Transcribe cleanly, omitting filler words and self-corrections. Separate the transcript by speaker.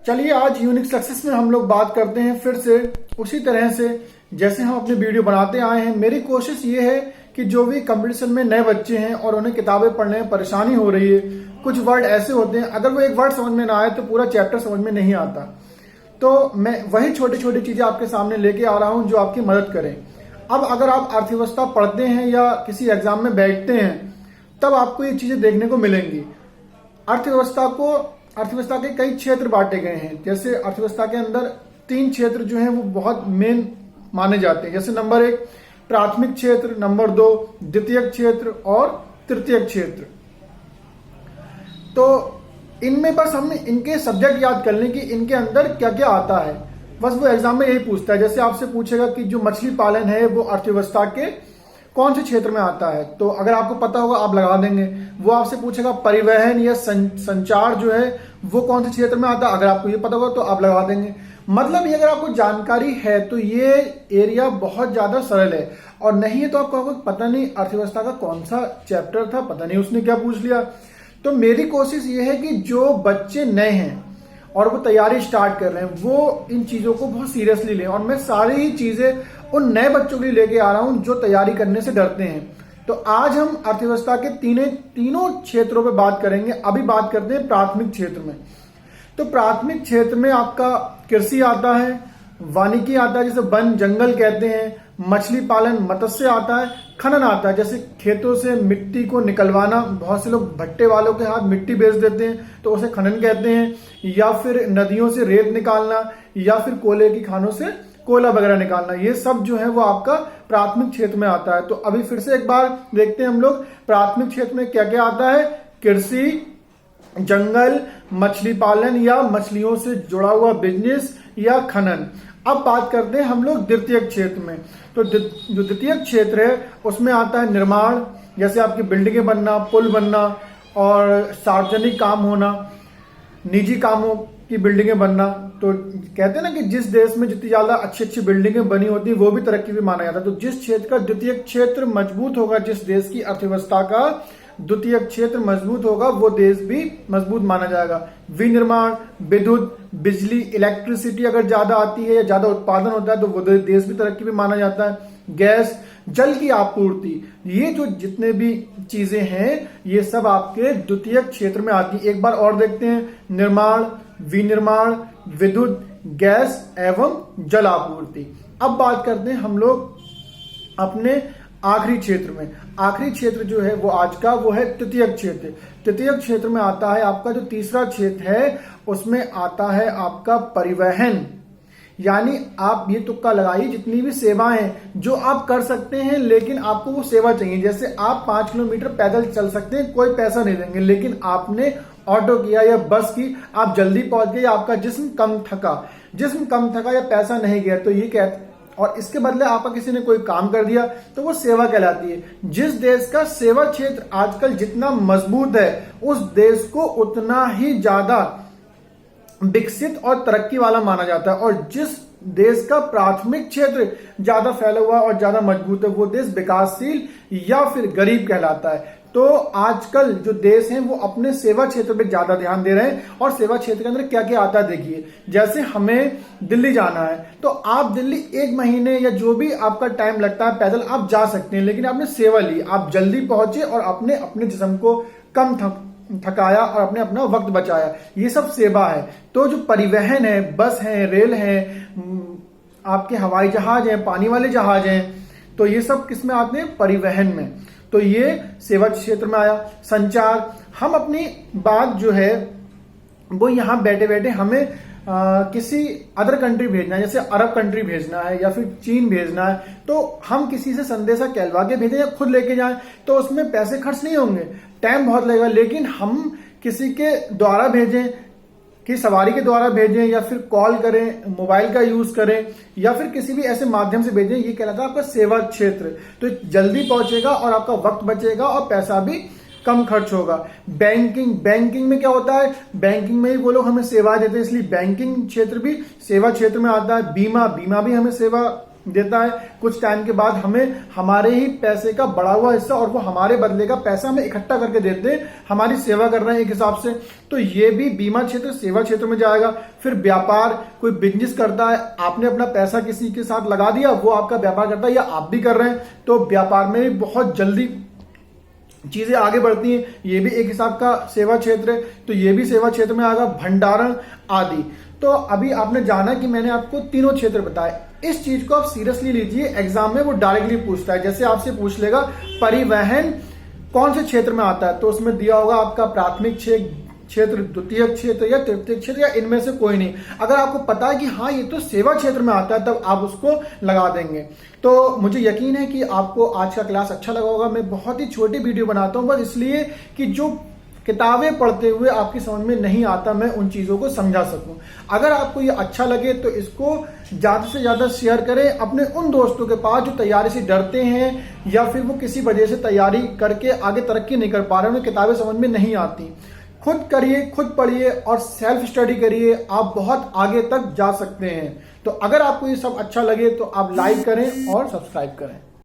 Speaker 1: चलिए आज unique success में हम लोग बात करते हैं फिर से उसी तरह से जैसे हम अपने वीडियो बनाते आए हैं। मेरी कोशिश ये है कि जो भी कंपटीशन में नए बच्चे हैं और उन्हें किताबें पढ़ने में परेशानी हो रही है, कुछ वर्ड ऐसे होते हैं अगर वो एक वर्ड समझ में ना आए तो पूरा चैप्टर समझ में नहीं आता। तो मैं वही छोटी छोटी चीजें आपके सामने लेके आ रहा हूं जो आपकी मदद करें। अब अगर आप अर्थव्यवस्था पढ़ते हैं या किसी एग्जाम में बैठते हैं तब आपको ये चीजें देखने को मिलेंगी। अर्थव्यवस्था के कई क्षेत्र बांटे गए हैं। जैसे अर्थव्यवस्था के अंदर 3 क्षेत्र जो हैं वो बहुत मेन माने जाते हैं। जैसे नंबर 1 प्राथमिक क्षेत्र, नंबर 2 द्वितीयक क्षेत्र और तृतीयक क्षेत्र। तो इनमें बस हम इनके सब्जेक्ट याद कर लें कि इनके अंदर क्या क्या आता है। बस वो एग्जाम में यही पूछता है। जैसे आपसे पूछेगा कि जो मछली पालन है वो अर्थव्यवस्था के कौन से क्षेत्र में आता है, तो अगर आपको पता होगा आप लगा देंगे। वो आपसे पूछेगा परिवहन या संचार जो है वो कौन से क्षेत्र में आता है, अगर आपको ये पता होगा तो आप लगा देंगे। मतलब ये अगर आपको जानकारी है तो ये एरिया बहुत ज्यादा सरल है, और नहीं है तो आप कहोगे पता नहीं अर्थव्यवस्था का कौन सा चैप्टर था, पता नहीं उसने क्या पूछ लिया। तो मेरी कोशिश ये है कि जो बच्चे नए हैं और वो तैयारी स्टार्ट कर रहे हैं वो इन चीजों को बहुत सीरियसली लें, और मैं सारी ही चीजें उन नए बच्चों के लिए लेके आ रहा हूं जो तैयारी करने से डरते हैं। तो आज हम अर्थव्यवस्था के तीनों क्षेत्रों पे बात करेंगे। अभी बात करते हैं प्राथमिक क्षेत्र में। तो प्राथमिक क्षेत्र में आपका कृषि आता है, वानिकी आता है जिसे वन जंगल कहते हैं, मछली पालन मत्स्य आता है, खनन आता है जैसे खेतों से मिट्टी को निकलवाना। बहुत से लोग भट्टे वालों के हाथ मिट्टी बेच देते हैं तो उसे खनन कहते हैं, या फिर नदियों से रेत निकालना, या फिर कोयले की खानों से कोयला वगैरह निकालना। ये सब जो है वो आपका प्राथमिक क्षेत्र में आता है। तो अभी फिर से एक बार देखते हैं हम लोग प्राथमिक क्षेत्र में क्या क्या आता है। कृषि, जंगल, मछली पालन या मछलियों से जुड़ा हुआ बिजनेस या खनन। अब बात करते हैं हम लोग द्वितीयक क्षेत्र में। तो जो द्वितीयक क्षेत्र है उसमें आता है निर्माण, जैसे आपकी बिल्डिंगें बनना, पुल बनना, और सार्वजनिक काम होना, निजी कामों की बिल्डिंगें बनना। तो कहते हैं ना कि जिस देश में जितनी ज्यादा अच्छी अच्छी बिल्डिंगें बनी होती है वो भी तरक्की भी माना जाता है। तो जिस क्षेत्र का द्वितीयक क्षेत्र मजबूत होगा, जिस देश की अर्थव्यवस्था का द्वितीयक क्षेत्र मजबूत होगा वो देश भी मजबूत माना जाएगा। विनिर्माण, विद्युत, बिजली, इलेक्ट्रिसिटी अगर ज्यादा आती है या ज्यादा उत्पादन होता है तो वो देश भी तरक्की भी माना जाता है। गैस, जल की आपूर्ति, ये जो जितने भी चीजें हैं ये सब आपके द्वितीयक क्षेत्र में आती है। एक बार और देखते हैं। निर्माण, विनिर्माण, विद्युत, गैस एवं जल आपूर्ति। अब बात करते हैं हम लोग अपने आखिरी क्षेत्र में। आखिरी क्षेत्र जो है वो आज का वो है तृतीयक क्षेत्र। तृतीयक क्षेत्र में आता है आपका जो तीसरा क्षेत्र है उसमें आता है आपका परिवहन। यानी आप ये तुक्का लगाइए जितनी भी सेवाएं हैं जो आप कर सकते हैं लेकिन आपको वो सेवा चाहिए। जैसे आप 5 किलोमीटर पैदल चल सकते हैं, कोई पैसा नहीं देंगे, लेकिन आपने ऑटो किया या बस की, आप जल्दी पहुंच गए, आपका जिस्म कम थका या पैसा नहीं गया, तो ये कहते, और इसके बदले आपका किसी ने कोई काम कर दिया तो वो सेवा कहलाती है। जिस देश का सेवा क्षेत्र आजकल जितना मजबूत है उस देश को उतना ही ज्यादा विकसित और तरक्की वाला माना जाता है, और जिस देश का प्राथमिक क्षेत्र ज्यादा फैला हुआ और ज्यादा मजबूत है वो देश विकासशील या फिर गरीब कहलाता है। तो आजकल जो देश हैं वो अपने सेवा क्षेत्र पे ज्यादा ध्यान दे रहे हैं, और सेवा क्षेत्र के अंदर क्या क्या आता है देखिए। जैसे हमें दिल्ली जाना है तो आप दिल्ली 1 महीने या जो भी आपका टाइम लगता है पैदल आप जा सकते हैं, लेकिन आपने सेवा ली, आप जल्दी पहुंचे और अपने जिस्म को कम थकाया और अपना वक्त बचाया। ये सब सेवा है। तो जो परिवहन है, बस है, रेल है, आपके हवाई जहाज हैं, पानी वाले जहाज हैं, तो ये सब किस में आते हैं? परिवहन में। तो ये सेवा क्षेत्र में आया। संचार, हम अपनी बात जो है वो यहां बैठे बैठे हमें किसी अदर कंट्री भेजना है, जैसे अरब कंट्री भेजना है या फिर चीन भेजना है, तो हम किसी से संदेशा कहलवा के भेजें या खुद लेके जाएं तो उसमें पैसे खर्च नहीं होंगे, टाइम बहुत लगेगा। लेकिन हम किसी के द्वारा भेजें, कि सवारी के द्वारा भेजें या फिर कॉल करें, मोबाइल का यूज करें या फिर किसी भी ऐसे माध्यम से भेजें, ये कहलाता है आपका सेवा क्षेत्र। तो जल्दी पहुंचेगा और आपका वक्त बचेगा और पैसा भी कम खर्च होगा। बैंकिंग में क्या होता है? बैंकिंग में ही वो लोग हमें सेवा देते हैं, इसलिए बैंकिंग क्षेत्र भी सेवा क्षेत्र में आता है। बीमा भी हमें सेवा देता है, कुछ टाइम के बाद हमें हमारे ही पैसे का बढ़ा हुआ हिस्सा और वो हमारे बदले का पैसा हमें इकट्ठा करके देते हैं, हमारी सेवा कर रहे हैं एक हिसाब से। तो ये भी बीमा क्षेत्र सेवा क्षेत्र में जाएगा। फिर व्यापार, कोई बिजनेस करता है, आपने अपना पैसा किसी के साथ लगा दिया, वो आपका व्यापार करता है या आप भी कर रहे हैं, तो व्यापार में भी बहुत जल्दी चीजें आगे बढ़ती हैं, ये भी एक हिसाब का सेवा क्षेत्र है, तो ये भी सेवा क्षेत्र में आएगा। भंडारण आदि। तो अभी आपने जाना कि मैंने आपको तीनों क्षेत्र बताए, इस चीज को आप सीरियसली लीजिए, एग्जाम में वो डायरेक्टली पूछता है। जैसे आपसे पूछ लेगा परिवहन कौन से क्षेत्र में आता है, तो उसमें दिया होगा आपका प्राथमिक क्षेत्र, द्वितीय क्षेत्र या तृतीय क्षेत्र या इनमें से कोई नहीं। अगर आपको पता है कि हाँ ये तो सेवा क्षेत्र में आता है, तब आप उसको लगा देंगे। तो मुझे यकीन है कि आपको आज का क्लास अच्छा लगा होगा। मैं बहुत ही छोटी वीडियो बनाता हूं बस इसलिए कि जो किताबें पढ़ते हुए आपकी समझ में नहीं आता, मैं उन चीजों को समझा सकूं। अगर आपको ये अच्छा लगे तो इसको ज्यादा से ज्यादा शेयर करें अपने उन दोस्तों के पास जो तैयारी से डरते हैं या फिर वो किसी वजह से तैयारी करके आगे तरक्की नहीं कर पा रहे, उन्हें किताबें समझ में नहीं आती। खुद करिए, खुद पढ़िए और सेल्फ स्टडी करिए, आप बहुत आगे तक जा सकते हैं। तो अगर आपको ये सब अच्छा लगे तो आप लाइक करें और सब्सक्राइब करें।